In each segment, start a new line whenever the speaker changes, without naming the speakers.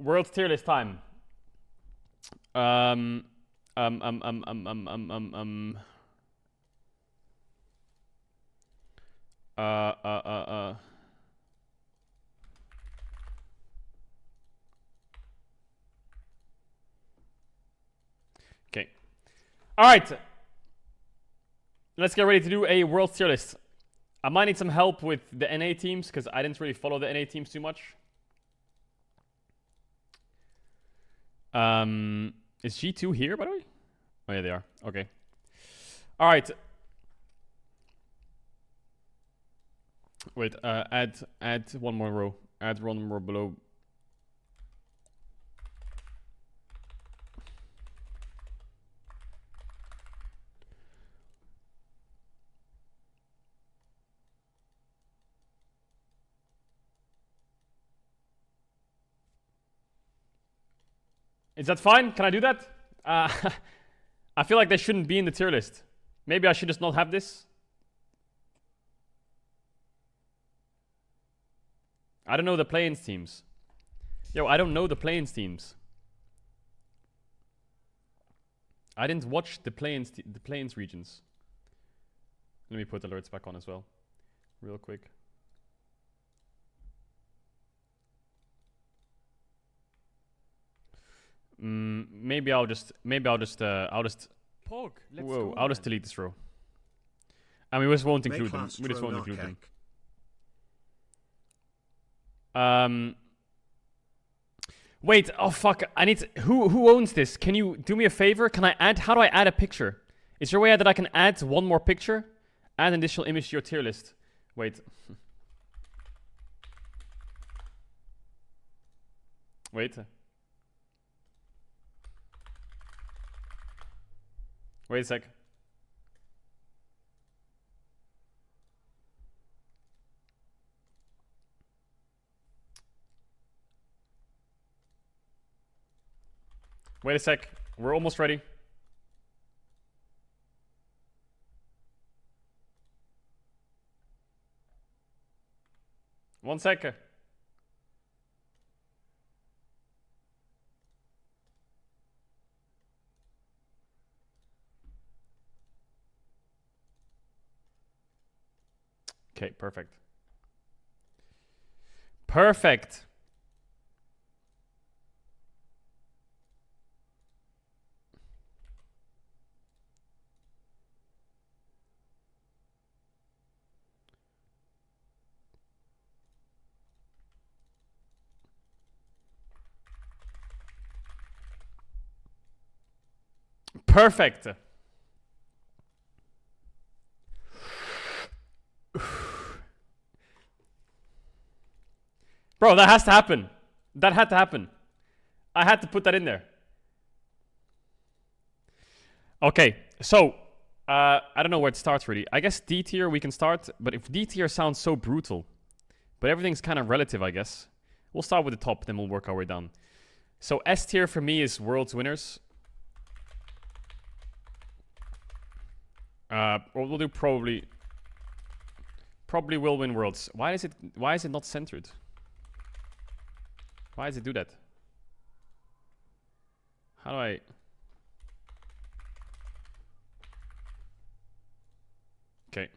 World tier list time. Um, um, um, um, um, um, um, um, um. Uh, uh, uh, uh. Okay. All right. Let's get ready to do a world tier list. I might need some help with the NA teams because I didn't really follow the NA teams too much. Is G2 here, by the way? Oh, yeah, they are. Okay. All right. Wait, add one more row. Add one more below. Is that fine? Can I do that? I feel like they shouldn't be in the tier list. Maybe I should just not have this. I don't know the play-ins teams. Yo, I don't know the play-ins teams. I didn't watch the play-ins regions. Let me put alerts back on as well, real quick. Maybe I'll just
Pog, let's
whoa,
go,
I'll just delete this row. And we just won't include them. We just won't include them. Wait, oh fuck, I need to, who owns this? Can you do me a favor? Can I add, how do I add a picture? Is there a way that I can add one more picture? Add an additional image to your tier list. Wait. Wait. Wait a sec. Wait a sec. We're almost ready. One sec. Okay, perfect. Perfect. Perfect. Bro, that has to happen. That had to happen. I had to put that in there. Okay, so I don't know where it starts really. I guess D tier we can start, but if D tier sounds so brutal, but everything's kind of relative, I guess. We'll start with the top, then we'll work our way down. So S tier for me is World's winners. We'll do probably will win Worlds. Why is it not centered? Why does it do that? How do I... Okay.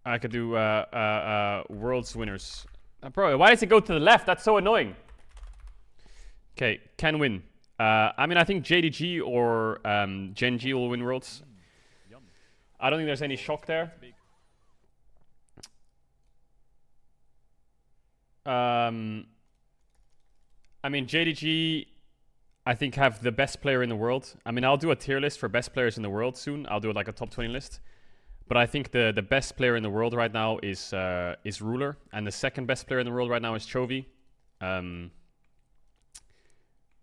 I could do World's winners. Bro, why does it go to the left? That's so annoying. Okay, can win. I mean, I think JDG or Gen G will win Worlds. I don't think there's any shock there. I mean, JDG, I think, have the best player in the world. I mean, I'll do a tier list for best players in the world soon. I'll do like a top 20 list. But I think the best player in the world right now is Ruler, and the second best player in the world right now is Chovy. I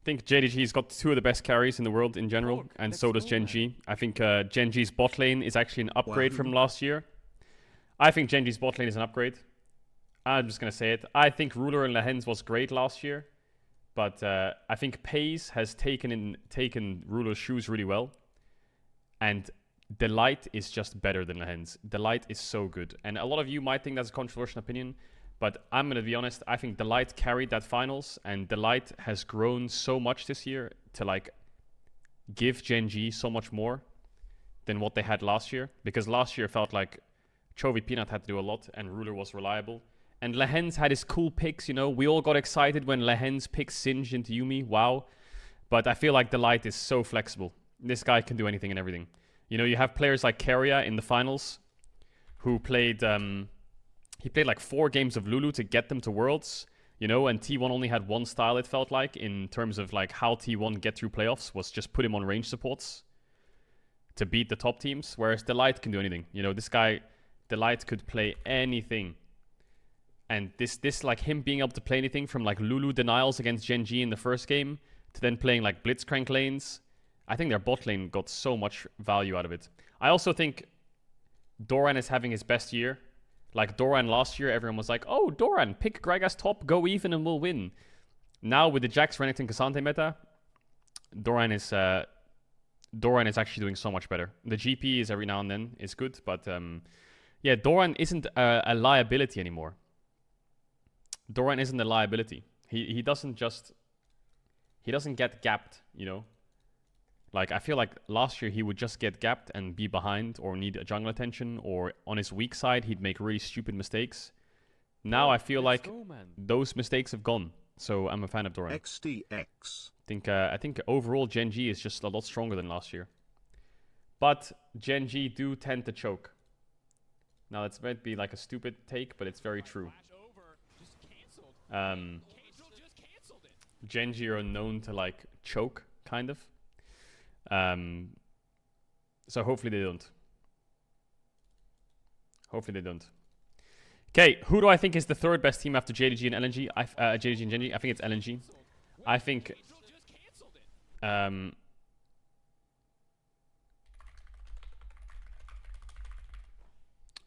think JDG's got two of the best carries in the world in general, and so does Gen G. I think Gen G's bot lane is actually an upgrade from last year. I think Gen G's bot lane is an upgrade. I'm just going to say it. I think Ruler and Lehens was great last year, but I think Pace has taken Ruler's shoes really well. And Delight is just better than Lehens. Delight is so good. And a lot of you might think that's a controversial opinion, but I'm going to be honest, I think Delight carried that finals, and Delight has grown so much this year to like give Gen G so much more than what they had last year. Because last year felt like Chovy Peanut had to do a lot and Ruler was reliable. And Lehens had his cool picks, you know. We all got excited when Lehens picked Singed into Yuumi. Wow. But I feel like Delight is so flexible. This guy can do anything and everything. You know, you have players like Keria in the finals who played... he played like 4 games of Lulu to get them to Worlds. You know, and T1 only had one style, it felt like, in terms of like how T1 get through playoffs, was just put him on range supports to beat the top teams. Whereas Delight can do anything. You know, this guy, Delight, could play anything. And this like him being able to play anything from like Lulu denials against Gen G in the first game to then playing like Blitzcrank lanes. I think their bot lane got so much value out of it. I also think Doran is having his best year. Like Doran last year, everyone was like, oh, Doran, pick Gragas top, go even and we'll win. Now with the Jax, Renekton, Cassante meta, Doran is actually doing so much better. The GP is every now and then is good, but yeah, Doran isn't a liability anymore. Doran isn't a liability. He doesn't get gapped, you know. Like, I feel like last year he would just get gapped and be behind or need a jungle attention, or on his weak side he'd make really stupid mistakes. Now I feel like those mistakes have gone. So I'm a fan of Doran.
XTX.
I think overall Gen G is just a lot stronger than last year. But Gen G do tend to choke. Now it's might be like a stupid take, but it's very true. Gen G are known to like choke, kind of. So hopefully they don't. Hopefully they don't. Okay, who do I think is the third best team after JDG and LNG? JDG and Gen G. I think it's LNG.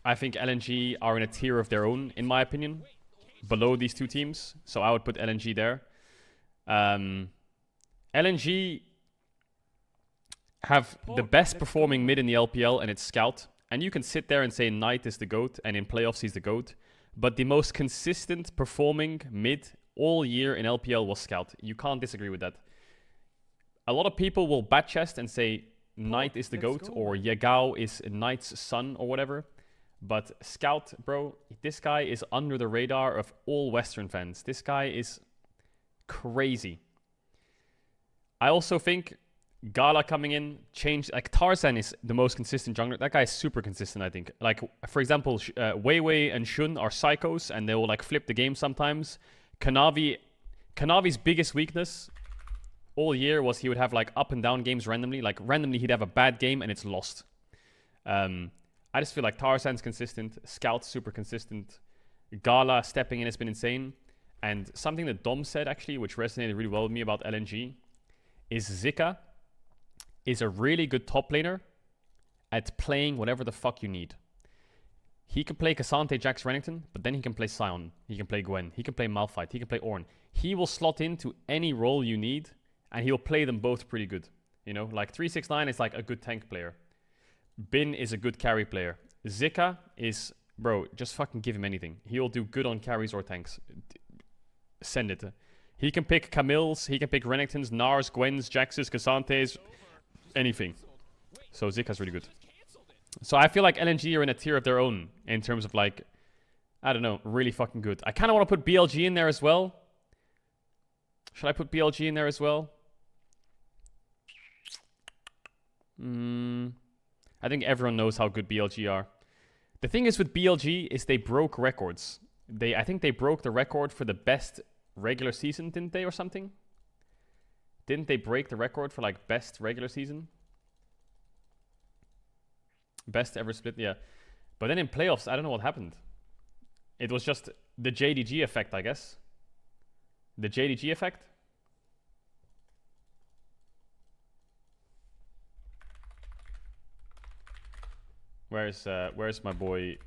I think LNG are in a tier of their own, in my opinion, below these two teams. So I would put LNG there. LNG have the best performing mid in the LPL, and it's Scout. And you can sit there and say Knight is the GOAT, and in playoffs he's the GOAT. But the most consistent performing mid all year in LPL was Scout. You can't disagree with that. A lot of people will bat chest and say Knight is the GOAT, or Yagao is Knight's son, or whatever. But Scout, bro, this guy is under the radar of all Western fans. This guy is crazy. I also think Gala coming in changed. Like, Tarzan is the most consistent jungler. That guy is super consistent, I think. Like, for example, Weiwei and Shun are psychos, and they will like flip the game sometimes. Kanavi's biggest weakness all year was he would have like up and down games randomly. Like, randomly he'd have a bad game and it's lost. I just feel like Tarzan's consistent. Scout's super consistent. Gala stepping in has been insane. And something that Dom said, actually, which resonated really well with me about LNG, is Zika is a really good top laner at playing whatever the fuck you need. He can play Cassante, Jax, Renekton, but then he can play Sion. He can play Gwen. He can play Malphite. He can play Ornn. He will slot into any role you need, and he'll play them both pretty good. You know, like 369 is like a good tank player. Bin is a good carry player. Zika is, bro, just fucking give him anything. He'll do good on carries or tanks. Send it. He can pick Camille's, he can pick Renekton's, Nars, Gwen's, Jax's, Cassante's, anything. So Zika's really good. So I feel like LNG are in a tier of their own in terms of like, I don't know, really fucking good. I kind of want to put BLG in there as well. Should I put BLG in there as well? I think everyone knows how good BLG are. The thing is with BLG is they broke records. I think they broke the record for the best regular season, didn't they, or something? Didn't they break the record for like best regular season? Best ever split, yeah. But then in playoffs, I don't know what happened. It was just the JDG effect, I guess. The JDG effect. Where's my boy?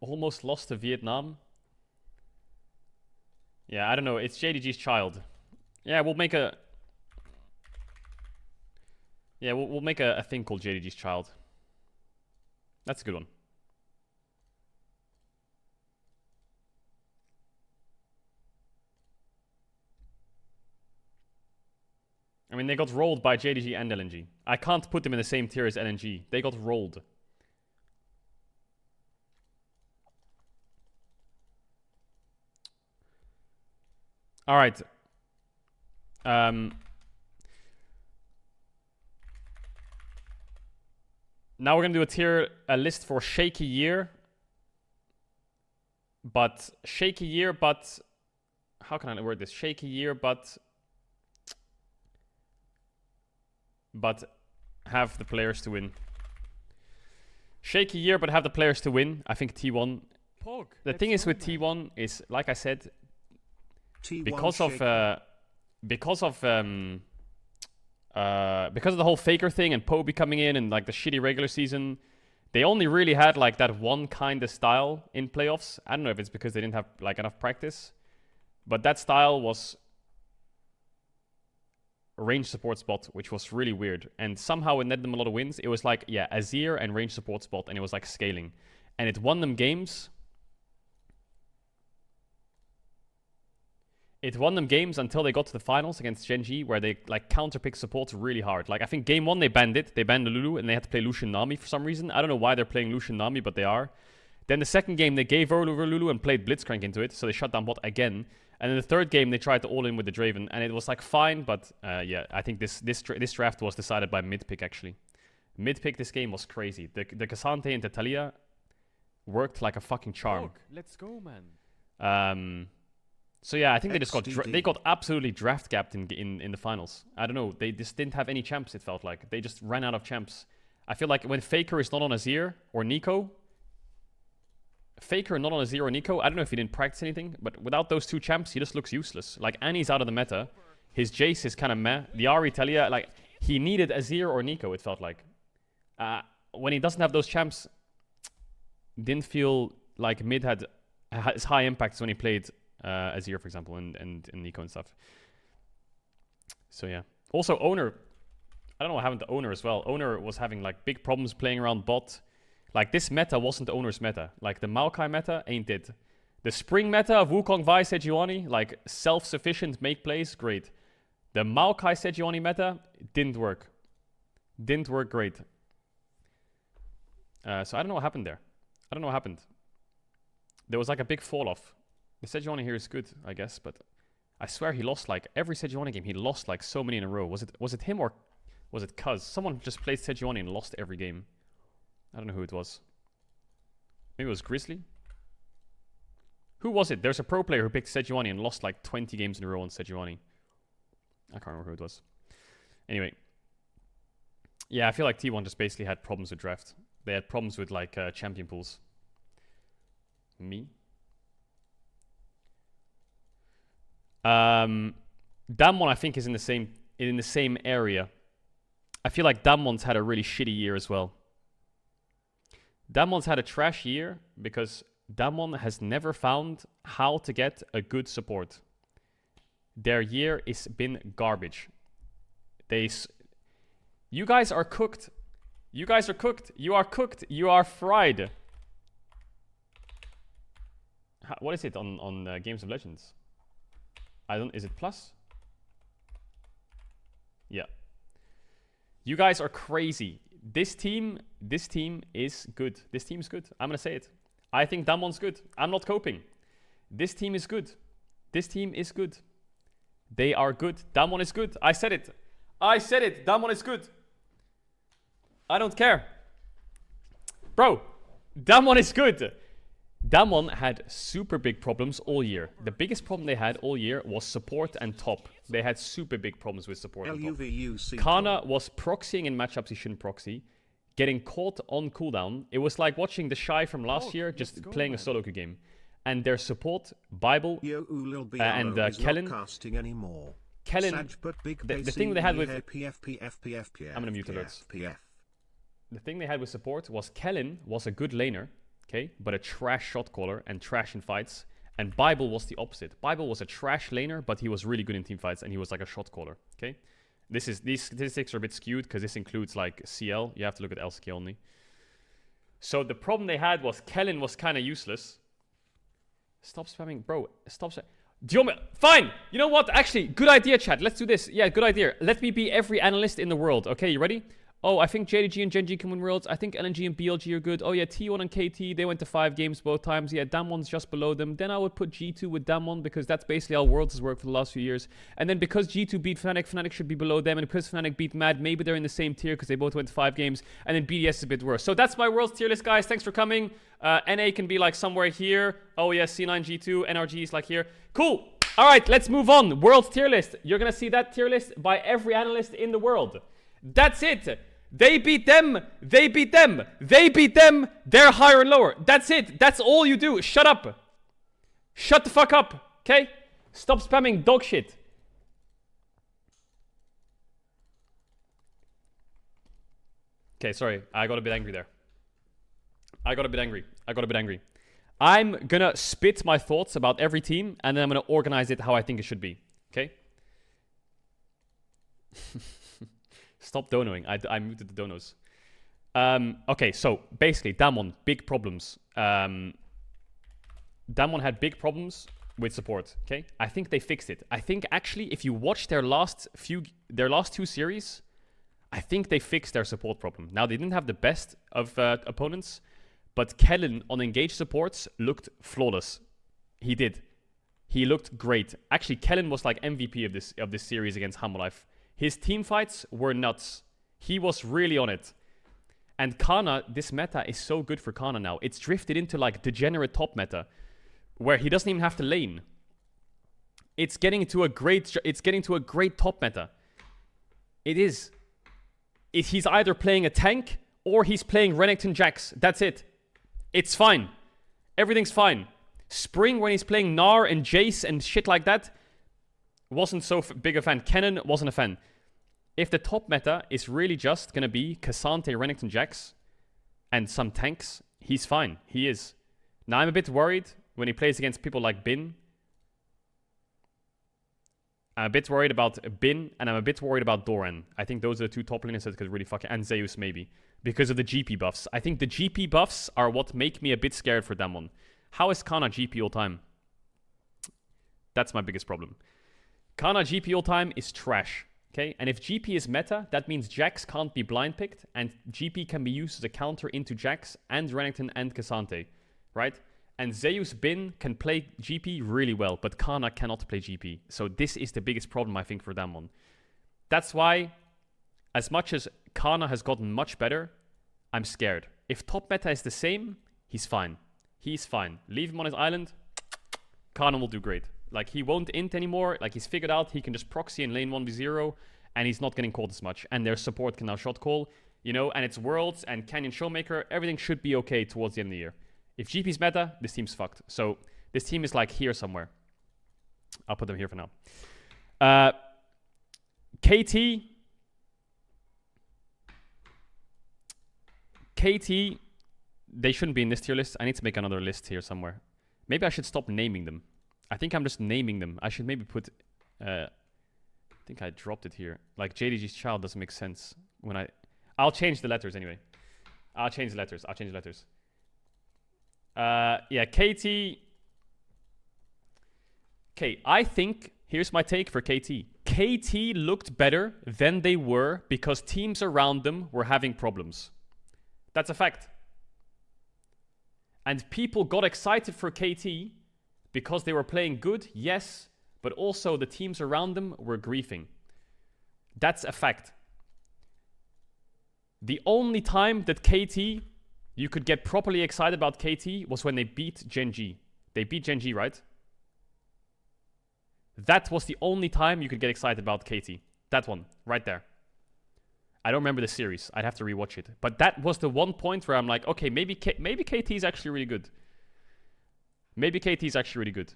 Almost lost to Vietnam. Yeah, I don't know. It's JDG's child. Yeah, we'll make a... Yeah, we'll make a thing called JDG's Child. That's a good one. I mean, they got rolled by JDG and LNG. I can't put them in the same tier as LNG. They got rolled. All right. Now we're gonna do a list for shaky year. But shaky year, but how can I word this? Shaky year, but have the players to win. Shaky year, but have the players to win. I think T1.
Pog,
The thing is with T1 is, like I said, because of the whole Faker thing and Poby coming in and like the shitty regular season, they only really had like that one kind of style in playoffs. I don't know if it's because they didn't have like enough practice, but that style was a range support spot, which was really weird. And somehow it netted them a lot of wins. It was like, yeah, Azir and range support spot, and it was like scaling. And it won them games. It won them games until they got to the finals against Gen G, where they like counterpick supports really hard. Like I think game 1 they banned it. They banned the Lulu and they had to play Lucian Nami for some reason. I don't know why they're playing Lucian Nami, but they are. Then the second game they gave over Lulu and played Blitzcrank into it, so they shut down bot again. And in the third game they tried to all in with the Draven, and it was like fine, but yeah, I think this draft was decided by mid pick actually. Mid pick this game was crazy. The Cassante into Talia worked like a fucking charm.
Pog, let's go, man.
So yeah, I think they just got absolutely draft gapped in the finals. I don't know, they just didn't have any champs. It felt like they just ran out of champs. I feel like when Faker is not on Azir or Nico, I don't know if he didn't practice anything, but without those two champs, he just looks useless. Like Annie's out of the meta, his Jace is kind of meh. The Ahri Talia, like he needed Azir or Nico. It felt like when he doesn't have those champs, didn't feel like mid had as high impacts when he played Azir, for example, and Nico and stuff. So yeah. Also, Owner. I don't know what happened to Owner as well. Owner was having like big problems playing around bot. Like this meta wasn't Owner's meta. Like the Maokai meta ain't it. The Spring meta of Wukong, Vi, Sejuani, like self-sufficient, make plays, great. The Maokai Sejuani meta didn't work. Didn't work great. So I don't know what happened there. I don't know what happened. There was like a big fall off. The Sejuani here is good, I guess, but I swear he lost like every Sejuani game. He lost like so many in a row. Was it him or was it Cuz? Someone just played Sejuani and lost every game. I don't know who it was. Maybe it was Grizzly? Who was it? There's a pro player who picked Sejuani and lost like 20 games in a row on Sejuani. I can't remember who it was. Anyway. Yeah, I feel like T1 just basically had problems with draft. They had problems with like champion pools. Me? Damwon I think is in the same area. I feel like Damwon's had a really shitty year as well. Damwon's had a trash year because Damwon has never found how to get a good support. Their year has been garbage. You guys are cooked. You guys are cooked. You are cooked. You are fried. What is it on Games of Legends? Is it plus? Yeah. You guys are crazy. This team is good. This team is good. I'm gonna say it. I think Damwon's good. I'm not coping. This team is good. This team is good. They are good. Damwon is good. I said it. I said it. Damwon is good. I don't care. Bro, Damwon is good. Damwon had super big problems all year. The biggest problem they had all year was support and top. They had super big problems with support and top. Kana was proxying in matchups he shouldn't proxy, getting caught on cooldown. It was like watching the Shy from last year just playing a solo queue game. And their support, Bible, and Kellen. Kellen, the thing they had with... I'm gonna mute alerts. The thing they had with support was Kellen was a good laner, okay, but a trash shot caller and trash in fights. And Bible was the opposite. Bible was a trash laner, but he was really good in team fights, and he was like a shot caller, okay? These statistics are a bit skewed because this includes like CL. You have to look at LCK only. So the problem they had was Kellen was kind of useless. Stop spamming, bro. Stop spamming. Fine. You know what? Actually, good idea, chat. Let's do this. Yeah, good idea. Let me be every analyst in the world. Okay, you ready? Oh, I think JDG and Gen G can win Worlds. I think LNG and BLG are good. Oh, yeah, T1 and KT, they went to 5 games both times. Yeah, Damon's just below them. Then I would put G2 with Damon because that's basically how Worlds has worked for the last few years. And then because G2 beat Fnatic, Fnatic should be below them. And because Fnatic beat Mad, maybe they're in the same tier because they both went to 5 games. And then BDS is a bit worse. So that's my Worlds tier list, guys. Thanks for coming. NA can be like somewhere here. Oh, yeah, C9, G2. NRG is like here. Cool. All right, let's move on. Worlds tier list. You're going to see that tier list by every analyst in the world. That's it. They beat them. They beat them. They beat them. They're higher and lower. That's it. That's all you do. Shut up. Shut the fuck up. Okay? Stop spamming dog shit. Okay, sorry. I got a bit angry there. I got a bit angry. I'm gonna spit my thoughts about every team, and then I'm gonna organize it how I think it should be. Okay? Stop donoing. I muted the donos. Okay, so basically, Damon, big problems. Damon had big problems with support. Okay, I think they fixed it. I think actually, if you watch their last 2 series, I think they fixed their support problem. Now they didn't have the best of opponents, but Kellen on engaged supports looked flawless. He did. He looked great. Actually, Kellen was like MVP of this series against Hammerlife. His team fights were nuts. He was really on it. And Kana, this meta is so good for Kana now. It's drifted into like degenerate top meta, where he doesn't even have to lane. It's getting to a great top meta. It is. He's either playing a tank or he's playing Renekton Jax. That's it. It's fine. Everything's fine. Spring, when he's playing Gnar and Jace and shit like that, wasn't so big a fan. Kennen wasn't a fan. If the top meta is really just going to be Cassante, Renekton, Jax, and some tanks, he's fine. He is. Now, I'm a bit worried when he plays against people like Bin. I'm a bit worried about Bin, and I'm a bit worried about Doran. I think those are the 2 top laners that could really fucking... And Zeus, maybe. Because of the GP buffs. I think the GP buffs are what make me a bit scared for Damon. How is Kana GP all time? That's my biggest problem. Kana GP all time is trash, okay? And if GP is meta, that means Jax can't be blind picked, and GP can be used as a counter into Jax and Renekton and Cassante, right? And Zeus Bin can play GP really well, but Kana cannot play GP. So this is the biggest problem, I think, for Damon. That's why, as much as Kana has gotten much better, I'm scared. If top meta is the same, he's fine. He's fine. Leave him on his island, Kana will do great. Like, he won't int anymore. Like, he's figured out he can just proxy in lane 1v0, and he's not getting caught as much. And their support can now shot call, you know, and it's Worlds and Canyon Showmaker. Everything should be okay towards the end of the year. If GP's meta, this team's fucked. So, this team is, like, here somewhere. I'll put them here for now. KT, they shouldn't be in this tier list. I need to make another list here somewhere. Maybe I should stop naming them. I think I'm just naming them. I should maybe put... I think I dropped it here. Like, JDG's child doesn't make sense when I... I'll change the letters anyway. I'll change the letters. Yeah, KT... Okay, I think... Here's my take for KT. KT looked better than they were because teams around them were having problems. That's a fact. And people got excited for KT because they were playing good, yes, but also the teams around them were griefing. That's a fact. The only time that KT, you could get properly excited about KT was when they beat Gen G. They beat Gen G, right? That was the only time you could get excited about KT. That one, right there. I don't remember the series. I'd have to rewatch it. But that was the one point where I'm like, okay, maybe KT is actually really good. Maybe KT is actually really good.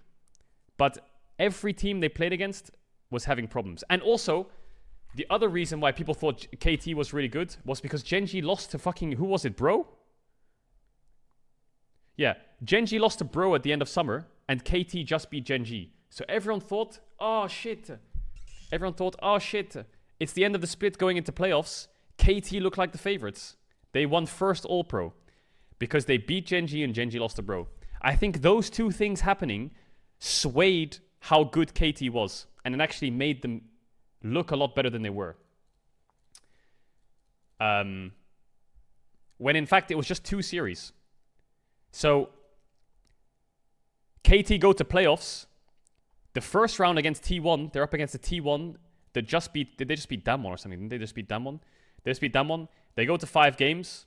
But every team they played against was having problems. And also, the other reason why people thought KT was really good was because Gen G lost to fucking... Who was it, Bro? Yeah, Gen G lost to Bro at the end of summer, and KT just beat Gen G. So everyone thought, oh shit. it's the end of the split going into playoffs. KT look like the favorites. They won first All-Pro because they beat Gen.G and Gen.G lost to Bro. I think those two things happening swayed how good KT was, and it actually made them look a lot better than they were. When in fact it was just 2 series. So KT go to playoffs. The first round against T1, they're up against a T1 that just beat. Did they just beat Damwon or something? Didn't they just beat Damwon? They just beat Damwon. They go to 5 games,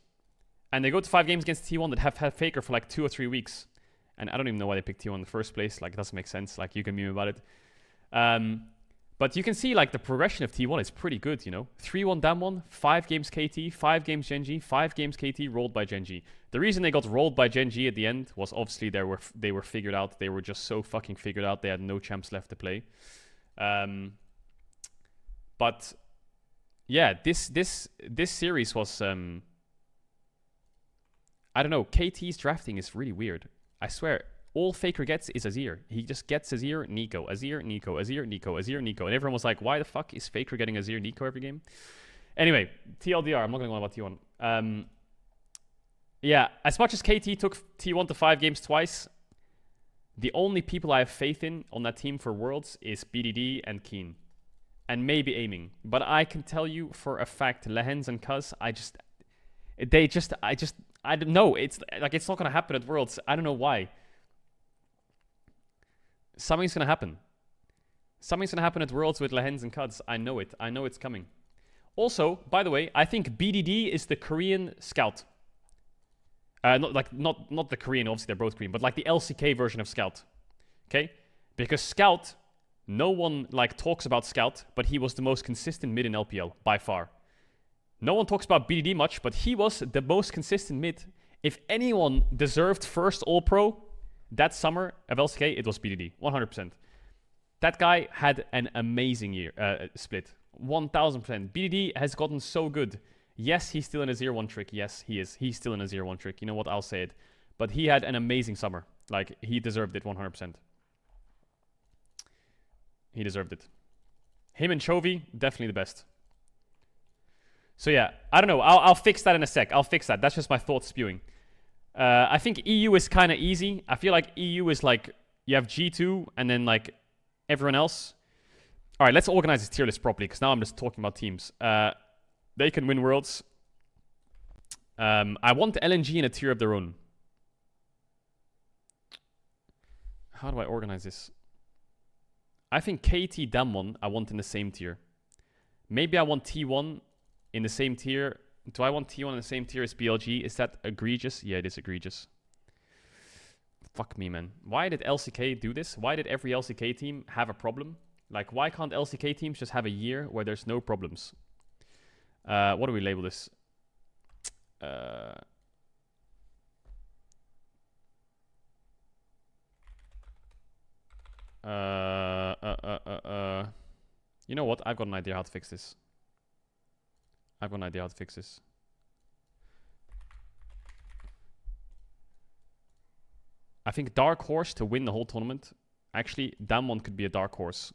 and they go to 5 games against T1 that have had Faker for like 2 or 3 weeks. And I don't even know why they picked T1 in the first place. Like, it doesn't make sense. Like, you can meme about it. But you can see, like, the progression of T1 is pretty good, you know? 3-1 Damwon, 5 games KT, 5 games Gen.G, 5 games KT, rolled by Gen.G. The reason they got rolled by Gen.G at the end was obviously they were figured out. They were just so fucking figured out. They had no champs left to play. But yeah, this series was I don't know. KT's drafting is really weird. I swear, all Faker gets is Azir. He just gets Azir, Nico, Azir, Nico, Azir, Nico, Azir, Nico. And everyone was like, why the fuck is Faker getting Azir, Nico every game? Anyway, TLDR, I'm not going to go on about T1. Yeah, as much as KT took T1 to 5 games twice, the only people I have faith in on that team for Worlds is BDD and Keen. And maybe Aiming. But I can tell you for a fact, Lehens and Cuz, I don't know. It's like, it's not going to happen at Worlds. I don't know why. Something's going to happen. Something's going to happen at Worlds with Lehens and Cuds. I know it. I know it's coming. Also, by the way, I think BDD is the Korean Scout. Not the Korean, obviously they're both Korean, but like the LCK version of Scout. Okay? Because Scout, no one like talks about Scout, but he was the most consistent mid in LPL by far. No one talks about BDD much, but he was the most consistent mid. If anyone deserved first All-Pro that summer of LCK, it was BDD, 100%. That guy had an amazing year split, 1000%. BDD has gotten so good. Yes, he's still in a 0-1 trick. Yes, he is. He's still in a 0-1 trick. You know what? I'll say it. But he had an amazing summer. Like, he deserved it 100%. He deserved it. Him and Chovy, definitely the best. So yeah, I don't know. I'll fix that in a sec. I'll fix that. That's just my thoughts spewing. I think EU is kind of easy. I feel like EU is like, you have G2 and then like everyone else. All right, let's organize this tier list properly because now I'm just talking about teams. They can win Worlds. I want LNG in a tier of their own. How do I organize this? I think KT Damwon I want in the same tier. Maybe I want T1 in the same tier. Do I want T1 in the same tier as BLG? Is that egregious? Yeah, it is egregious. Fuck me, man. Why did LCK do this? Why did every LCK team have a problem? Like, why can't LCK teams just have a year where there's no problems? What do we label this? You know what? I've got an idea how to fix this. I think Dark Horse to win the whole tournament. Actually, Damwon could be a Dark Horse.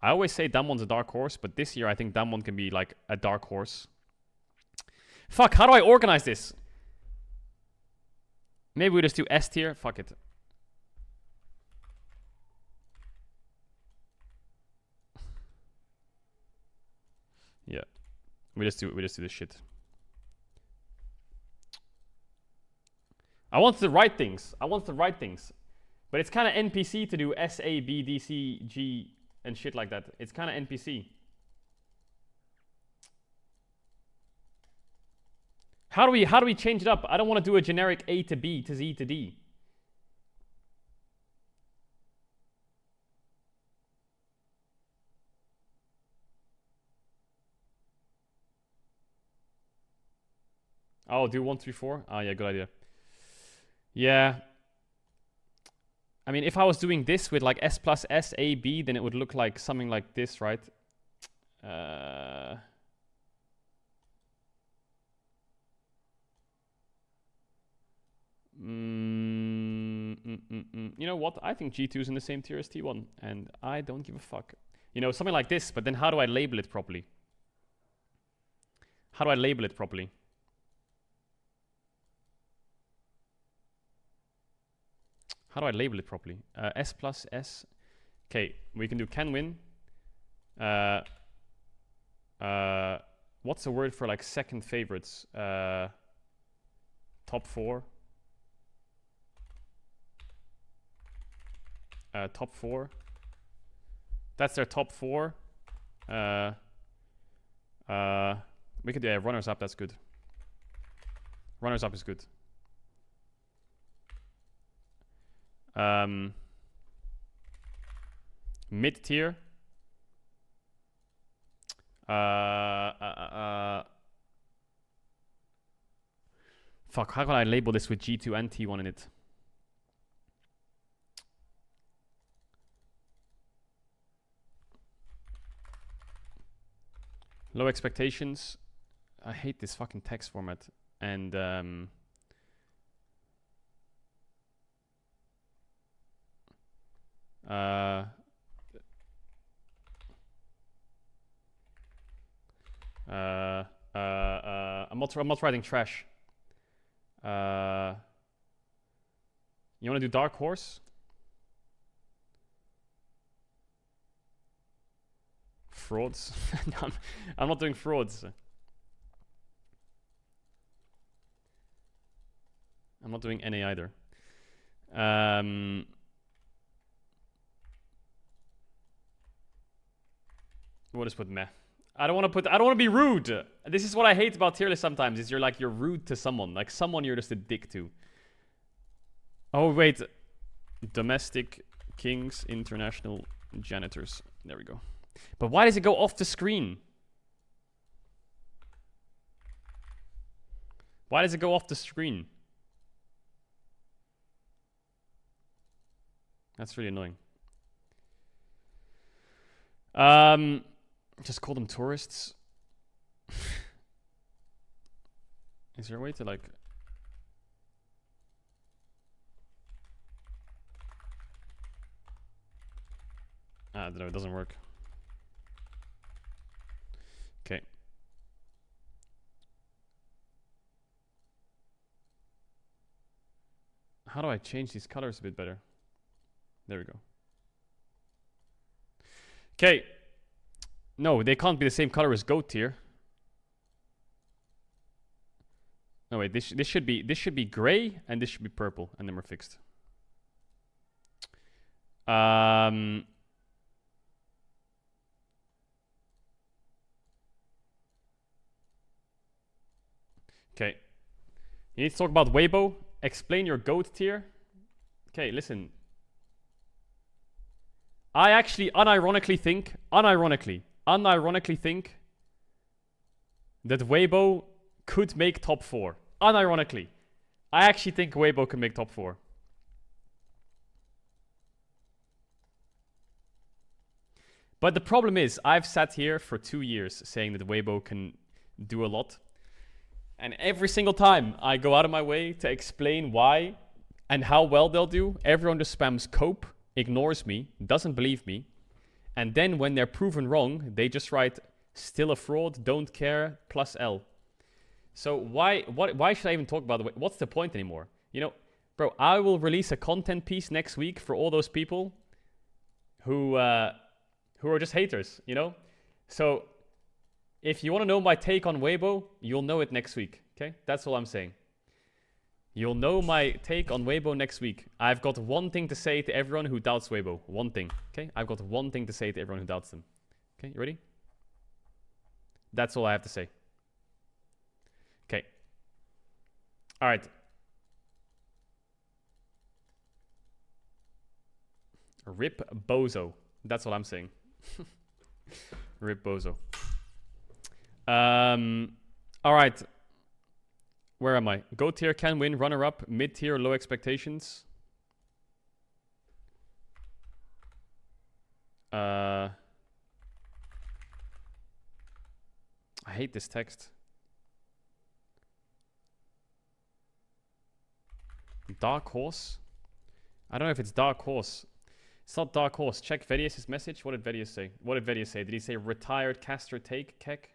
I always say Damwon's a Dark Horse, but this year I think Damwon can be like a Dark Horse. Fuck, how do I organize this? Maybe we just do S tier. Fuck it. Yeah. We just do this shit. I want the right things. But it's kind of NPC to do S, A, B, D, C, G, and shit like that. It's kind of NPC. How do we change it up? I don't want to do a generic A to B to Z to D. Oh, do 1, 3, 4? Oh, yeah, good idea. Yeah. I mean, if I was doing this with like S plus S, A, B, then it would look like something like this, right? You know what? I think G2 is in the same tier as T1, and I don't give a fuck. You know, something like this, but then how do I label it properly? How do I label it properly? How do I label it properly? S plus S. Okay, we can do can win. What's the word for like second favorites? Top 4. Top 4. That's their top 4. We could do runners up. That's good. Runners up is good. Mid tier. Fuck, how can I label this with G2 and T1 in it? Low expectations. I hate this fucking text format. And I'm not writing trash. You want to do Dark Horse? Frauds? No, I'm not doing frauds. I'm not doing NA either. We'll just put meh. I don't want to be rude. This is what I hate about tier list sometimes, is you're rude to someone. Like someone you're just a dick to. Oh wait. Domestic kings, international janitors. There we go. But why does it go off the screen? Why does it go off the screen? That's really annoying. Just call them tourists. Is there a way to like... I don't know, it doesn't work. Okay. How do I change these colors a bit better? There we go. Okay. No, they can't be the same color as goat tier. No wait, this should be gray and this should be purple, and then we're fixed. Okay. You need to talk about Weibo. Explain your GOAT tier. Okay, listen. I actually unironically think that Weibo could make top 4. Unironically. I actually think Weibo can make top 4. But the problem is, I've sat here for 2 years saying that Weibo can do a lot. And every single time I go out of my way to explain why and how well they'll do, everyone just spams cope, ignores me, doesn't believe me. And then when they're proven wrong, they just write, still a fraud, don't care, plus L. So why should I even talk about it? What's the point anymore? You know, bro, I will release a content piece next week for all those people who are just haters, you know? So if you want to know my take on Weibo, you'll know it next week, okay? That's all I'm saying. You'll know my take on Weibo next week. I've got one thing to say to everyone who doubts Weibo. One thing, okay? I've got one thing to say to everyone who doubts them. Okay, you ready? That's all I have to say. Okay. All right. Rip Bozo. That's what I'm saying. Rip Bozo. All right. Where am I? Go tier can win, runner up, mid tier, low expectations. I hate this text. Dark horse? I don't know if it's dark horse. It's not Dark Horse. Check Vedius' message. What did Vedius say? What did Vedius say? Did he say retired caster take, Keck?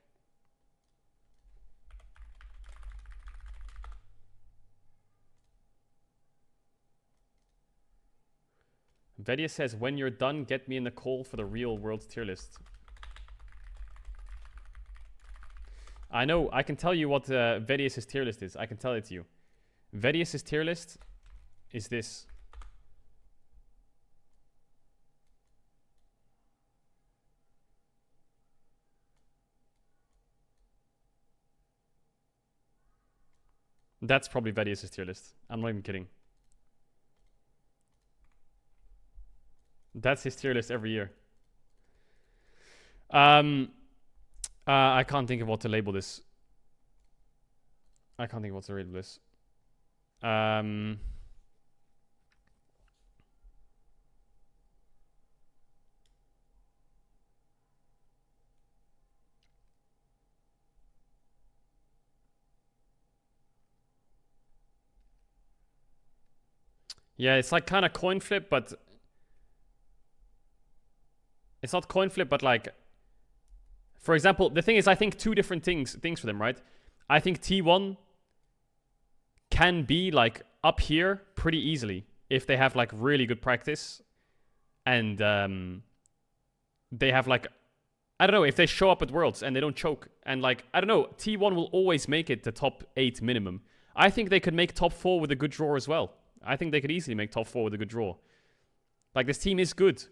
Vedius says, when you're done, get me in the call for the real world's tier list. I know, I can tell you what Vedius' tier list is. I can tell it to you. Vedius' tier list is this. That's probably Vedius' tier list. I'm not even kidding. That's his tier list every year. I can't think of what to label this. Yeah, it's like kind of coin flip, but it's not coin flip, but like, for example, the thing is, I think two different things for them, right? I think T1 can be like up here pretty easily if they have like really good practice, and they have like, I don't know, if they show up at Worlds and they don't choke, and like, I don't know, T1 will always make it to top 8 minimum. I think they could make top 4 with a good draw as well. I think they could easily make top 4 with a good draw. Like, this team is good.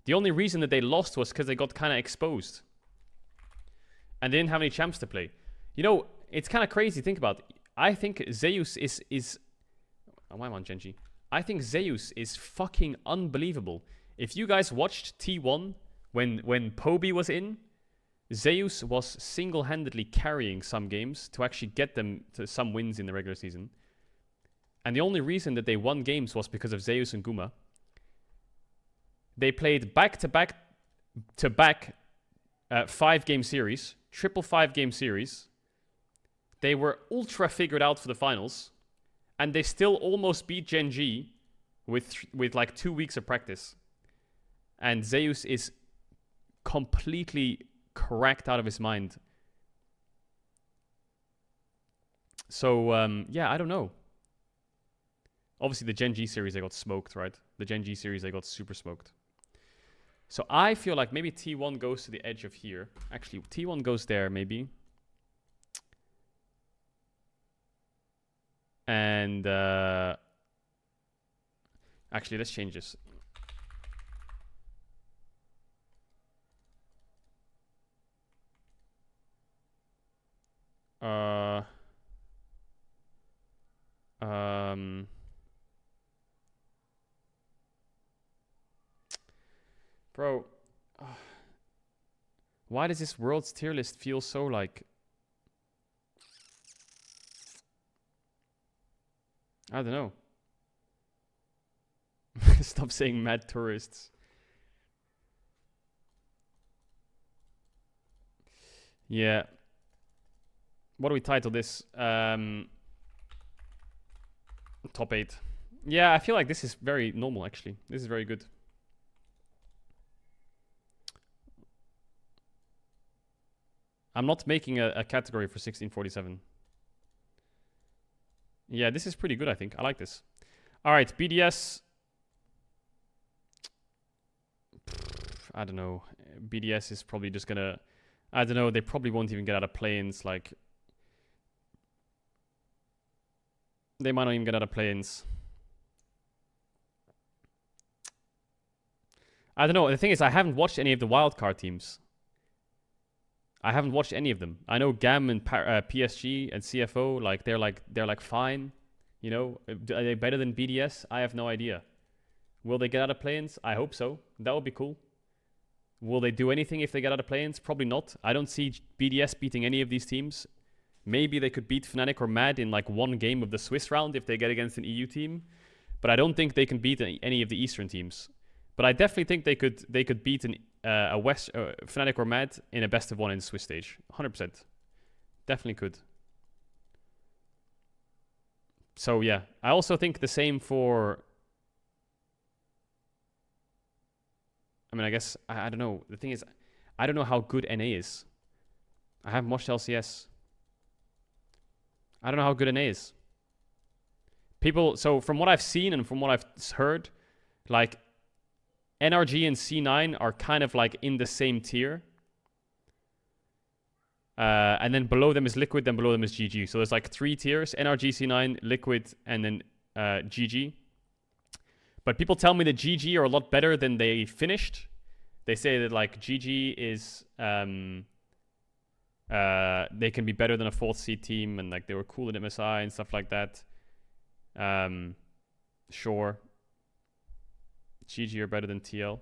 The only reason that they lost was because they got kind of exposed. And they didn't have any champs to play. You know, it's kind of crazy to think about. I think Zeus is... Why am I on Genji? I think Zeus is fucking unbelievable. If you guys watched T1 when Poby was in, Zeus was single-handedly carrying some games to actually get them to some wins in the regular season. And the only reason that they won games was because of Zeus and Guma. They played back-to-back 5-game series, triple 5-game series. They were ultra figured out for the finals, and they still almost beat Genji with like 2 weeks of practice. And Zeus is completely cracked out of his mind. So yeah, I don't know. Obviously, the Genji series, they got smoked, right? The Genji series, they got super smoked. So I feel like maybe T1 goes to the edge of here. Actually, T1 goes there, maybe. And actually, let's change this. Bro, why does this world's tier list feel so like... I don't know. Stop saying mad tourists. Yeah. What do we title this? Top 8. Yeah, I feel like this is very normal, actually. This is very good. I'm not making a category for 1647. Yeah, this is pretty good, I think. I like this. All right, BDS. I don't know. BDS is probably just gonna... I don't know. They probably won't even get out of play-ins. Like, they might not even get out of play-ins. I don't know. The thing is, I haven't watched any of the wildcard teams. I haven't watched any of them. I know GAM and PSG and CFO, like they're like fine. You know, are they better than BDS? I have no idea. Will they get out of play-ins? I hope so. That would be cool. Will they do anything if they get out of play-ins? Probably not. I don't see BDS beating any of these teams. Maybe they could beat Fnatic or Mad in like one game of the Swiss round if they get against an EU team. But I don't think they can beat any of the Eastern teams. But I definitely think they could beat a West Fnatic or Mad in a best of one in the Swiss stage. 100%. Definitely could. So yeah, I also think the same for I mean, I guess, I don't know. The thing is, I don't know how good NA is. I haven't watched LCS. I don't know how good NA is. People, so from what I've seen and from what I've heard, like, NRG and C9 are kind of like in the same tier. And then below them is Liquid, then below them is GG. So there's like 3 tiers, NRG, C9, Liquid, and then GG. But people tell me that GG are a lot better than they finished. They say that like GG is, they can be better than a 4th seed team, and like they were cool at MSI and stuff like that. Sure. GG are better than TL.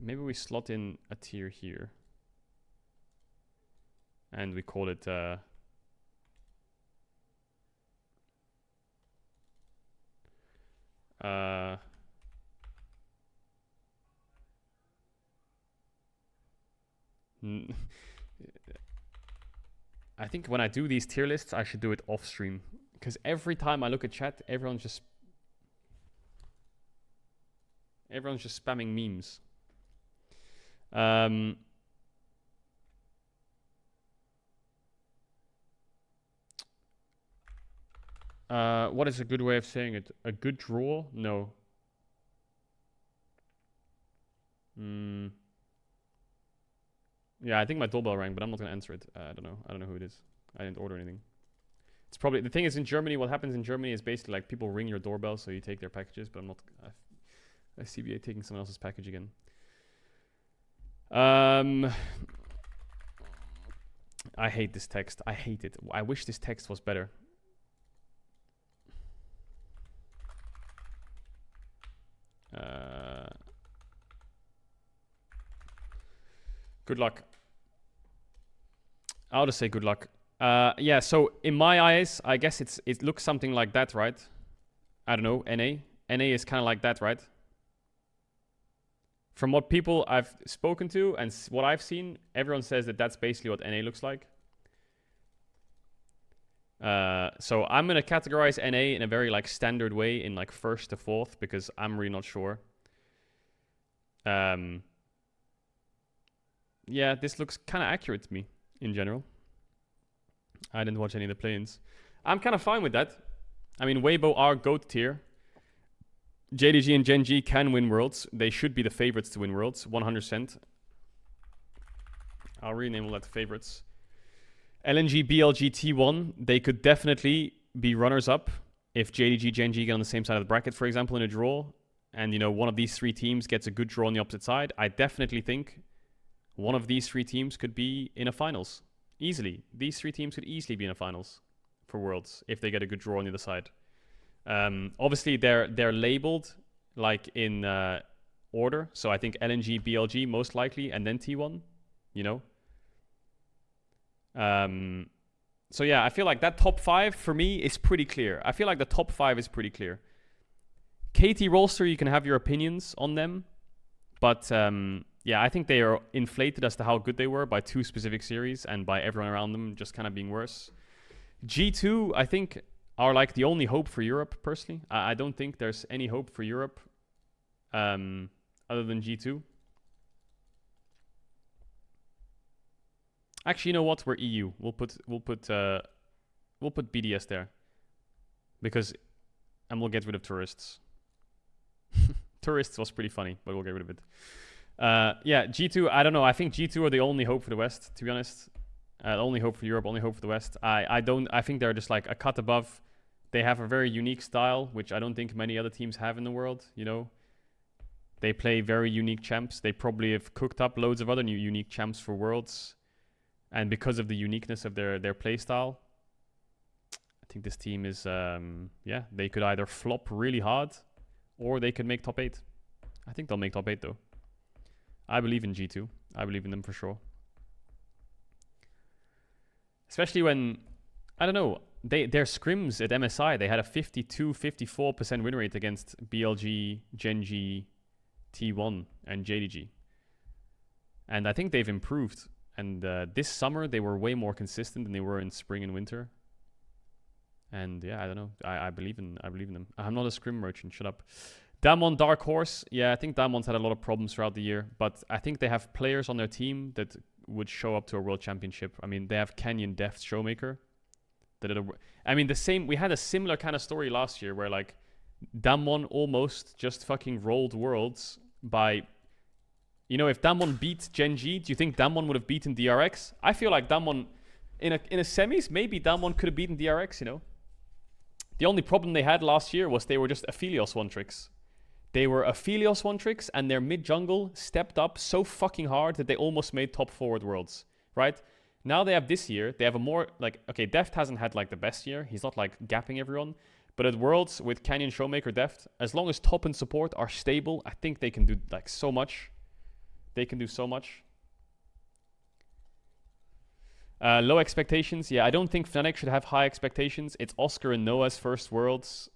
Maybe we slot in a tier here. And we call it... I think when I do these tier lists, I should do it off stream. Because every time I look at chat, everyone's just spamming memes. What is a good way of saying it? A good draw? No. Yeah, I think my doorbell rang, but I'm not gonna answer it. I don't know. I don't know who it is. I didn't order anything. It's probably, the thing is in Germany, what happens in Germany is basically like people ring your doorbell, so you take their packages, but I'm not, I CBA taking someone else's package again. I hate this text. I hate it. I wish this text was better. Good luck. I'll just say good luck. Yeah, so in my eyes, I guess it looks something like that, right? I don't know, NA. NA is kind of like that, right? From what people I've spoken to and what I've seen, everyone says that that's basically what NA looks like. So I'm going to categorize NA in a very like standard way in like 1st to 4th because I'm really not sure. Yeah, this looks kind of accurate to me in general. I didn't watch any of the play-ins. I'm kind of fine with that. I mean, Weibo are GOAT tier. JDG and Gen G can win Worlds. They should be the favorites to win Worlds, 100%. I'll rename all that favorites. LNG, BLG, T1, they could definitely be runners-up if JDG, Gen G get on the same side of the bracket, for example, in a draw. And, you know, one of these 3 teams gets a good draw on the opposite side. I definitely think one of these 3 teams could be in a finals. Easily. These 3 teams could easily be in a finals for Worlds if they get a good draw on the other side. Obviously, they're labeled like in order. So I think LNG, BLG most likely, and then T1, you know. So yeah, I feel like that top 5 for me is pretty clear. I feel like the top 5 is pretty clear. KT Rolster, you can have your opinions on them. But yeah, I think they are inflated as to how good they were by 2 specific series and by everyone around them just kind of being worse. G2, I think, are like the only hope for Europe, personally. I don't think there's any hope for Europe other than G2. Actually, you know what? We're EU. We'll put BDS there. And we'll get rid of tourists. Tourists was pretty funny, but we'll get rid of it. Yeah, G2, I don't know. I think G2 are the only hope for the West, to be honest. Only hope for Europe, only hope for the West. I think they're just like a cut above. They have a very unique style, which I don't think many other teams have in the world, you know. They play very unique champs. They probably have cooked up loads of other new unique champs for Worlds. And because of the uniqueness of their play style, I think this team is, yeah, they could either flop really hard or they could make top 8. I think they'll make top 8 though. I believe in G2. I believe in them for sure. Especially when, I don't know, their scrims at MSI, they had a 52-54% win rate against BLG, Gen G, T1, and JDG. And I think they've improved. And this summer, they were way more consistent than they were in spring and winter. And yeah, I don't know. I believe in them. I'm not a scrim merchant. Shut up. Damwon Dark Horse. Yeah, I think Damwon's had a lot of problems throughout the year, but I think they have players on their team that would show up to a world championship. I mean, they have Canyon Deft Showmaker. I mean, we had a similar kind of story last year where like Damwon almost just fucking rolled worlds by, you know, if Damwon beat Gen G, do you think Damwon would have beaten DRX? I feel like Damwon in a semis, maybe Damwon could have beaten DRX, you know. The only problem they had last year was they were just Aphelios one-tricks. They were Aphelios one-tricks, and their mid-jungle stepped up so fucking hard that they almost made top forward worlds, right? Now they have this year, they have a more, like, okay, Deft hasn't had, like, the best year. He's not, like, gapping everyone. But at Worlds, with Canyon Showmaker Deft, as long as top and support are stable, I think they can do, like, so much. They can do so much. Low expectations. Yeah, I don't think Fnatic should have high expectations. It's Oscar and Noah's first Worlds.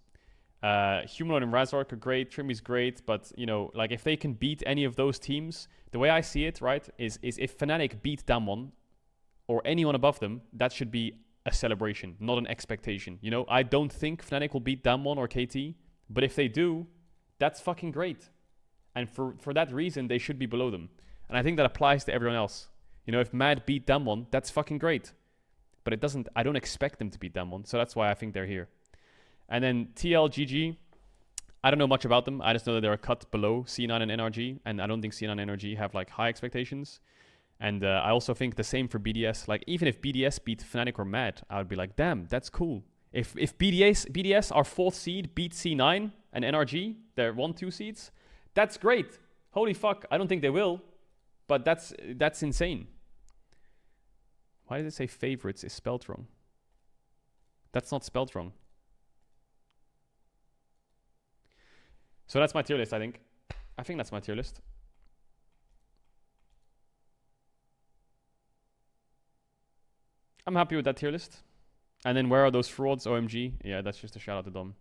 Humanoid and Razork are great. Trimmy's great. But, you know, like, if they can beat any of those teams, the way I see it, right, is if Fnatic beat Damwon or anyone above them, that should be a celebration, not an expectation. You know, I don't think Fnatic will beat Damwon or KT. But if they do, that's fucking great. And for that reason, they should be below them. And I think that applies to everyone else. You know, if Mad beat Damwon, that's fucking great. But it doesn't, I don't expect them to beat Damwon, so that's why I think they're here. And then TLGG, I don't know much about them. I just know that they're a cut below C9 and NRG, and I don't think C9 and NRG have like high expectations. And I also think the same for BDS. Like, even if BDS beat Fnatic or Mad, I would be like, damn, that's cool. If BDS, our 4th seed, beat C9 and NRG, their 1-2 seeds, that's great. Holy fuck, I don't think they will, but that's insane. Why did it say favorites is spelled wrong? That's not spelled wrong. So that's my tier list, I think. I think that's my tier list. I'm happy with that tier list. And then where are those frauds? OMG. Yeah, that's just a shout out to Dom.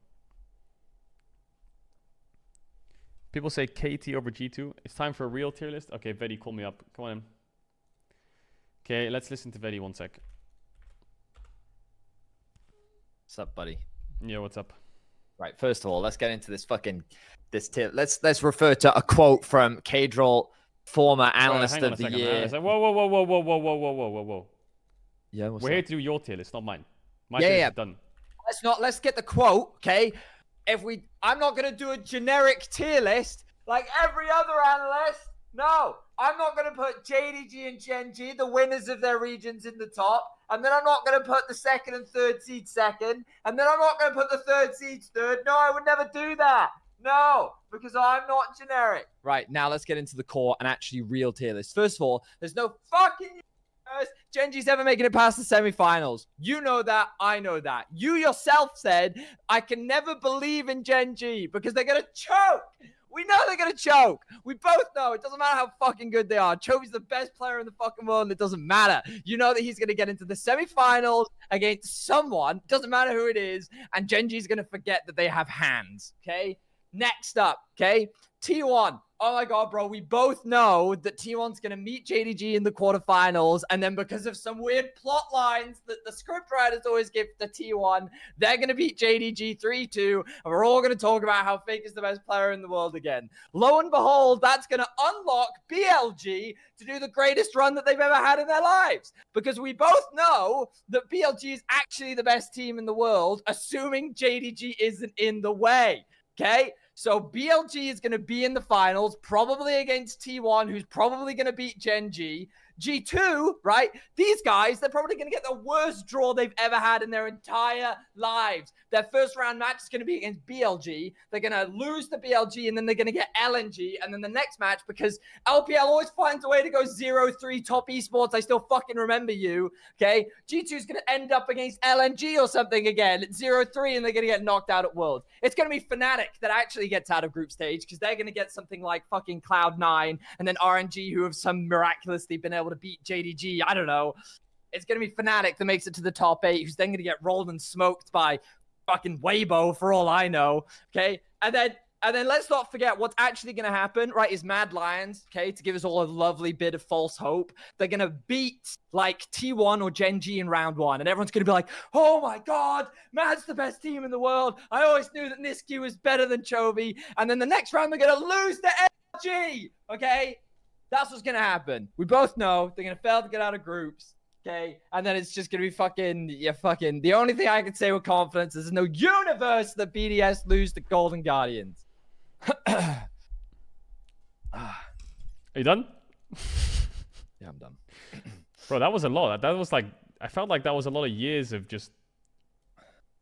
People say KT over G2. It's time for a real tier list. Okay, Vedi, call me up. Come on in. Okay, let's listen to Vedi 1 sec.
What's up, buddy?
Yeah, what's up?
Right, first of all, let's get into this tier. Let's refer to a quote from Caedrel, former analyst of the year.
Whoa.
Yeah,
we're here to do your tier list, not mine. My
tier
list is done.
Let's get the quote, okay? I'm not gonna do a generic tier list like every other analyst. No, I'm not gonna put JDG and Gen G, the winners of their regions, in the top, and then I'm not gonna put the 2nd and 3rd seed second, and then I'm not gonna put the 3rd seeds third. No, I would never do that. No, because I'm not generic. Right, now let's get into the core and actually real tier list. First of all, there's no fucking Gen G's ever making it past the semifinals. You know that. I know that. You yourself said, I can never believe in Gen G because they're going to choke. We know they're going to choke. We both know. It doesn't matter how fucking good they are. Chovey's the best player in the fucking world, and it doesn't matter. You know that he's going to get into the semifinals against someone. Doesn't matter who it is. And Gen G's going to forget that they have hands. Okay? Next up, okay? T1. Oh my god, bro. We both know that T1's going to meet JDG in the quarterfinals, and then because of some weird plot lines that the scriptwriters always give to T1, they're going to beat JDG 3-2, and we're all going to talk about how Fake is the best player in the world again. Lo and behold, that's going to unlock BLG to do the greatest run that they've ever had in their lives, because we both know that BLG is actually the best team in the world, assuming JDG isn't in the way, okay? So BLG is going to be in the finals, probably against T1, who's probably going to beat Gen G. G2, right? These guys, they're probably going to get the worst draw they've ever had in their entire lives. Their first round match is going to be against BLG. They're going to lose to BLG, and then they're going to get LNG. And then the next match, because LPL always finds a way to go 0-3 top esports. I still fucking remember you, okay? G2 is going to end up against LNG or something again at 0-3, and they're going to get knocked out at Worlds. It's going to be Fnatic that actually gets out of group stage, because they're going to get something like fucking Cloud9, and then RNG, who have some miraculously been able to beat JDG. I don't know. It's going to be Fnatic that makes it to the top 8, who's then going to get rolled and smoked by fucking Weibo for all I know. Okay. And then And then let's not forget what's actually going to happen, right, is Mad Lions, okay, to give us all a lovely bit of false hope. They're going to beat, like, T1 or Gen G in round 1. And everyone's going to be like, oh, my God, Mad's the best team in the world. I always knew that Niski was better than Chovy. And then the next round, they're going to lose to LG, okay? That's what's going to happen. We both know they're going to fail to get out of groups. Okay, and then it's just gonna be fucking. The only thing I can say with confidence is there's no universe that BDS lose to Golden Guardians.
Are you done?
Yeah, I'm done.
Bro, that was a lot. That was like, I felt like that was a lot of years of just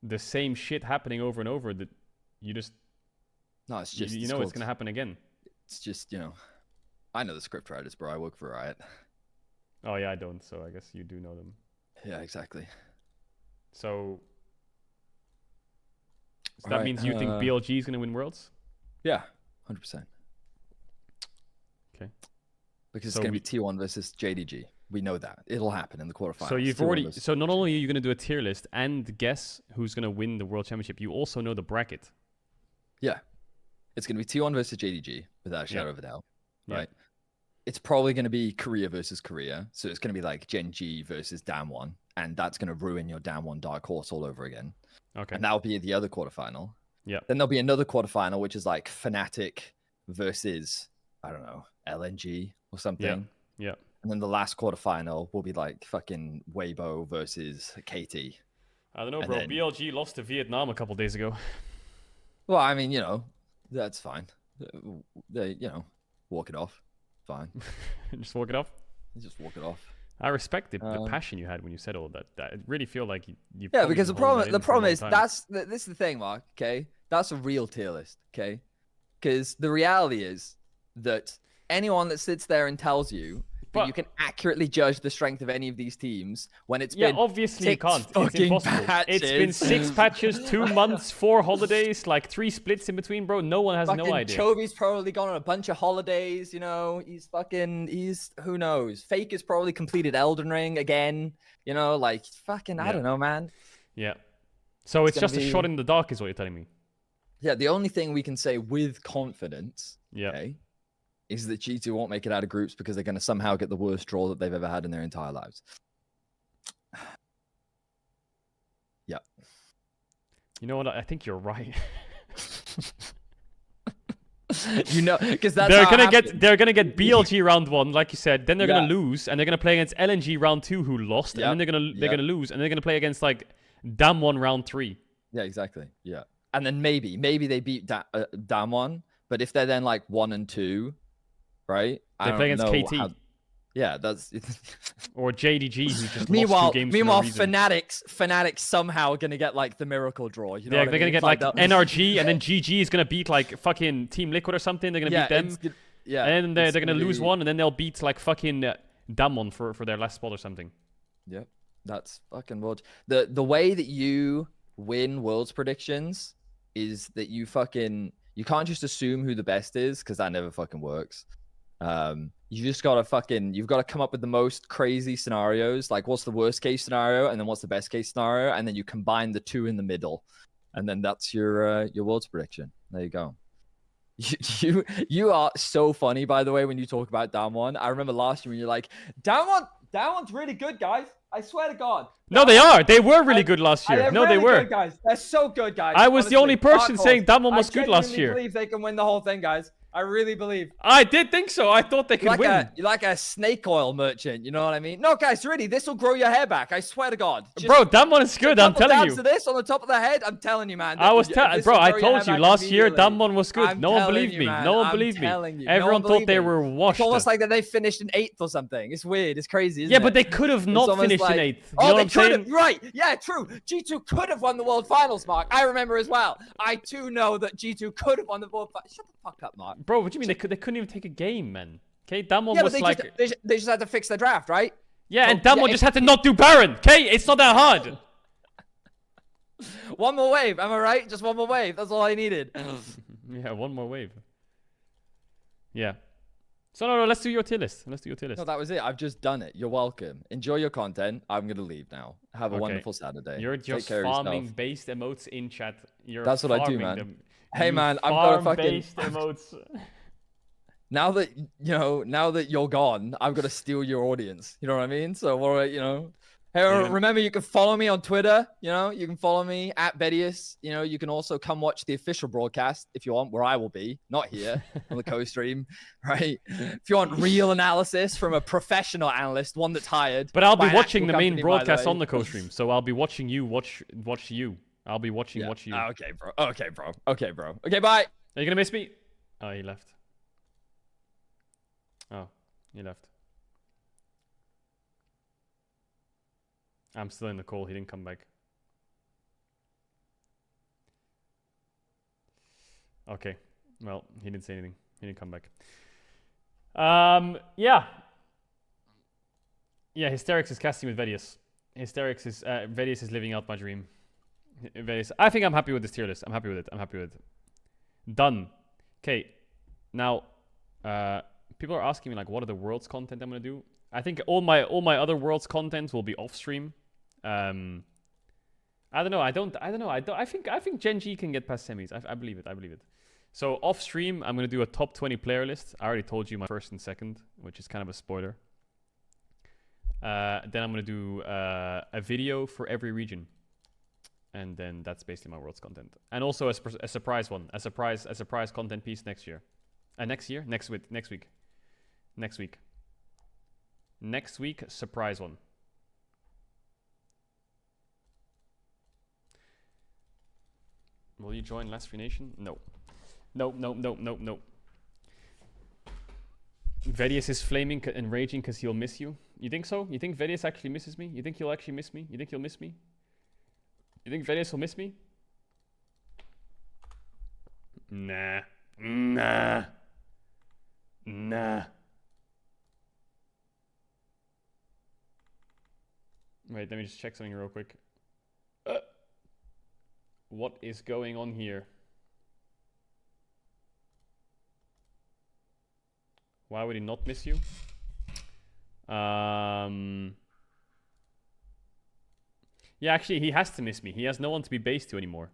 the same shit happening over and over that you just.
No, it's just.
You know it's gonna happen again.
It's just, you know, I know the script writers, bro. I work for Riot.
Oh yeah, I don't. So I guess you do know them.
Yeah, exactly.
So that means you think BLG is gonna win Worlds?
Yeah, 100%.
Okay.
Because it's gonna be T1 versus JDG. We know that it'll happen in the quarterfinals.
So you've already. So not only are you gonna do a tier list and guess who's gonna win the World Championship, you also know the bracket.
Yeah, it's gonna be T1 versus JDG without a shadow of a doubt.
Yeah.
Right. It's probably going to be Korea versus Korea. So it's going to be like Gen G versus Damwon. And that's going to ruin your Damwon Dark Horse all over again.
Okay.
And that'll be the other quarterfinal.
Yeah.
Then there'll be another quarterfinal, which is like Fnatic versus, I don't know, LNG or something.
Yeah. Yeah.
And then the last quarterfinal will be like fucking Weibo versus KT.
I don't know, bro. BLG lost to Vietnam a couple days ago.
Well, I mean, you know, that's fine. They, you know, walk it off. Fine.
Just walk it off?
Just walk it off.
I respect the passion you had when you said all that. I really feel like you
yeah, because the problem is this is the thing, Mark, okay? That's a real tier list, okay? Because the reality is that anyone that sits there and tells you that you can accurately judge the strength of any of these teams when it's been
obviously you can't. It's impossible.
Patches.
It's been 6 patches, 2 months, 4 holidays, like 3 splits in between, bro. No one has no idea.
Chovy's probably gone on a bunch of holidays, you know. He's who knows. Fake has probably completed Elden Ring again, you know, like fucking I don't know, man.
Yeah. So it's just a shot in the dark is what you're telling me.
Yeah, the only thing we can say with confidence, okay, is that G2 won't make it out of groups because they're going to somehow get the worst draw that they've ever had in their entire lives. Yeah.
You know what? I think you're right.
You know, because that's
they're gonna get BLG round 1, like you said. Then they're gonna lose, and they're gonna play against LNG round 2, who lost, and then they're gonna lose, and they're gonna play against like Damwon round 3. Yeah,
exactly. Yeah, and then maybe they beat Damwon, but if they're then like 1 and 2. Right?
They play against KT.
Yeah, that's
or JDG, who just lost 2 games.
Meanwhile, Fnatic somehow gonna get like the miracle draw. You know
they're gonna get like NRG, and then GG is gonna beat like fucking Team Liquid or something. They're gonna beat them. And then they're gonna lose one, and then they'll beat like fucking Damwon for their last spot or something.
Yep, that's fucking world. The way that you win Worlds predictions is that you can't just assume who the best is, because that never fucking works. You just you've got to come up with the most crazy scenarios, like what's the worst case scenario and then what's the best case scenario, and then you combine the 2 in the middle, and then that's your Worlds prediction. There you go. You are so funny, by the way, when you talk about Damwon. I remember last year when you're like, Damwon's really good, guys. I swear to God.
No, they are. They were really good last year. No,
really
they were.
Good, guys. They're so good, guys.
I was the only person saying Damwon was good last year.
I believe they can win the whole thing, guys. I really believe.
I did think so. I thought they could win.
You're like a snake oil merchant. You know what I mean? No, guys, really, this will grow your hair back. I swear to God.
Bro, Damwon is good. I'm telling you.
To this on the top of the head, I'm telling you, man.
Bro, I told you last year Damwon was good. No one believed me. No one believed me. Everyone thought they were washed.
It's almost like that they finished in 8th or something. It's weird. It's crazy.
Yeah, but they could have not finished in 8th.
Oh, they could have. Right. Yeah, true. G2 could have won the World Finals, Mark. I remember as well. I too know that G2 could have won the World Finals. Shut the fuck up, Mark.
Bro, what do you mean? They couldn't even take a game, man. Okay, Damwon was like...
They just had to fix their draft, right?
Yeah, and Damwon just had to not do Baron. Okay, it's not that hard.
One more wave, am I right? Just one more wave. That's all I needed.
Yeah, one more wave. Yeah. So no, let's do your tier list. Let's do your tier list.
No, that was it. I've just done it. You're welcome. Enjoy your content. I'm gonna leave now. Have a
Okay.
wonderful Saturday.
You're
Take
just
care of
farming
yourself.
based emotes in chat. You're
That's what I do,
farming
man.
them.
Hey,
You
man, I've got a
farm
fucking-
based emotes.
Now that you're gone, I've got to steal your audience. You know what I mean? So, all right, Hey, remember, you can follow me on Twitter. You can follow me at Vedius. You can also come watch the official broadcast if you want, where I will be, not here on the co-stream, right? If you want real analysis from a professional analyst, one that's hired.
But I'll be
by an
watching
actual
the main
company, by
broadcast
way.
on the co-stream, so I'll be watching you watch you. I'll be watching
Yeah.
watch you.
Okay, bro. Okay, bro. Okay, bro. Okay, bye.
Are you gonna miss me? Oh, he left. Oh, he left. I'm still in the call. He didn't come back. Okay. Well, he didn't say anything. He didn't come back. Yeah. Yeah, Hysterics is casting with Vedius. Hysterics is Vedius is living out my dream. Vedius. I think I'm happy with this tier list. I'm happy with it. I'm happy with it. Done. Okay. Now, people are asking me like, what are the world's content I'm gonna do? I think all my other world's content will be off stream. I don't know. I think Gen G can get past semis. I believe it. I believe it. So off stream, I'm gonna do a top 20 player list. I already told you my first and second, which is kind of a spoiler. Then I'm gonna do a video for every region, and then that's basically my world's content. And also a surprise one, a surprise content piece next year. Next week, surprise one. Will you join Last Free Nation? No. No. Vedius is flaming and raging because he'll miss you. You think so? You think Vedius actually misses me? You think he'll actually miss me? You think he'll miss me? You think Vedius will miss me? Nah. Wait, let me just check something real quick. What is going on here? Why would he not miss you? Yeah, actually, he has to miss me. He has no one to be base to anymore.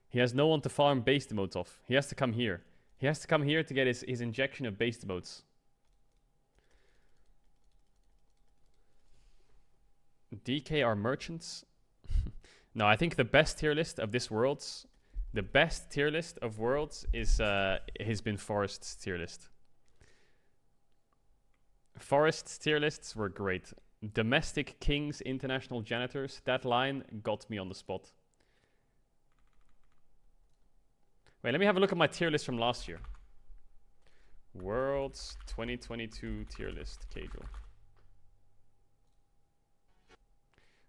He has no one to farm base emotes off. He has to come here. He has to come here to get his injection of base emotes. DK are merchants? No, I think the best tier list of this world's... The best tier list of worlds is has been Forest's tier list. Forest's tier lists were great. Domestic Kings, International Janitors. That line got me on the spot. Wait, let me have a look at my tier list from last year. Worlds 2022 tier list, Caedrel.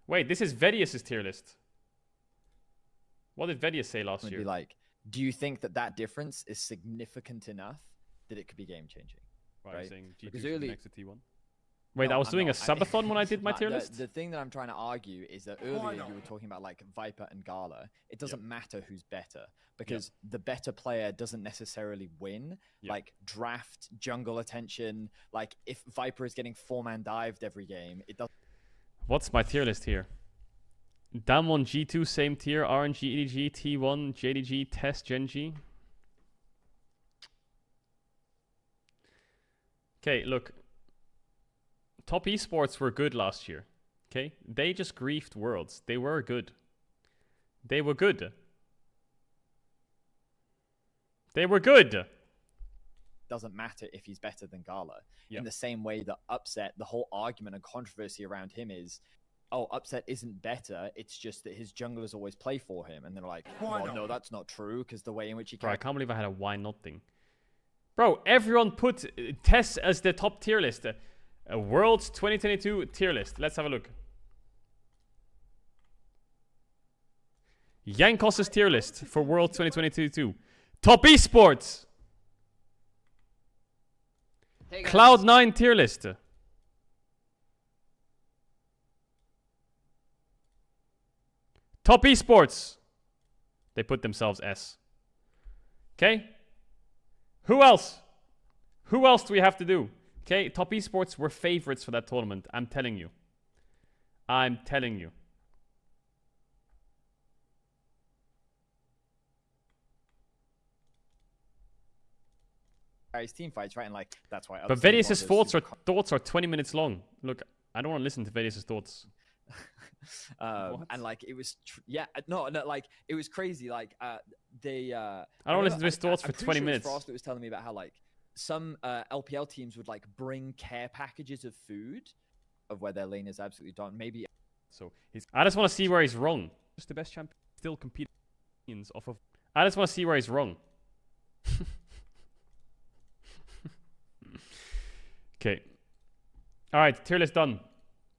Wait, this is Vedius' tier list. What did Vedius say last year?
Be like, do you think that difference is significant enough that it could be game changing?
Right,
right?
saying G2
Because
should be
early-
next to T1. Wait,
No,
I was
I'm
doing a
not.
subathon when I did my tier list?
The thing that I'm trying to argue is that earlier you were talking about like Viper and Gala. It doesn't matter who's better because the better player doesn't necessarily win. Like draft, jungle attention. Like if Viper is getting 4-man dived every game, it doesn't.
What's my tier list here? Damwon G2, same tier. RNG, EDG, T1, JDG, Test, Gen G. Okay, look. Top esports were good last year. Okay? They just griefed worlds. They were good. They were good. They were good.
Doesn't matter if he's better than Gala. In the same way that Upset, the whole argument and controversy around him is, oh, Upset isn't better. It's just that his junglers always play for him. And they're like, well, no, that's not true because the way in which he
Bro, I can't believe I had a why not thing. Bro, everyone put Tess as the top tier list. A World's 2022 tier list. Let's have a look. Yankos' tier list for World 2022. Top esports.
Hey guys.
Cloud9 tier list. Top esports. They put themselves S. Okay. Who else? Who else do we have to do? Okay, Top Esports were favorites for that tournament. I'm telling you. I'm telling you.
His team fights, right? And like that's why.
But Vedius's thoughts are 20 minutes long. Look, I don't want to listen to Vedius's thoughts.
And like it was, no, like it was crazy. Like
I don't want to listen to his thoughts for 20 minutes.
Frost was telling me about how like some LPL teams would like bring care packages of food of where their lane is absolutely done. Maybe.
So I just want to see where he's wrong.
Just the best champion. Still competing off of.
I just want to see where he's wrong. Okay. All right, tier list done.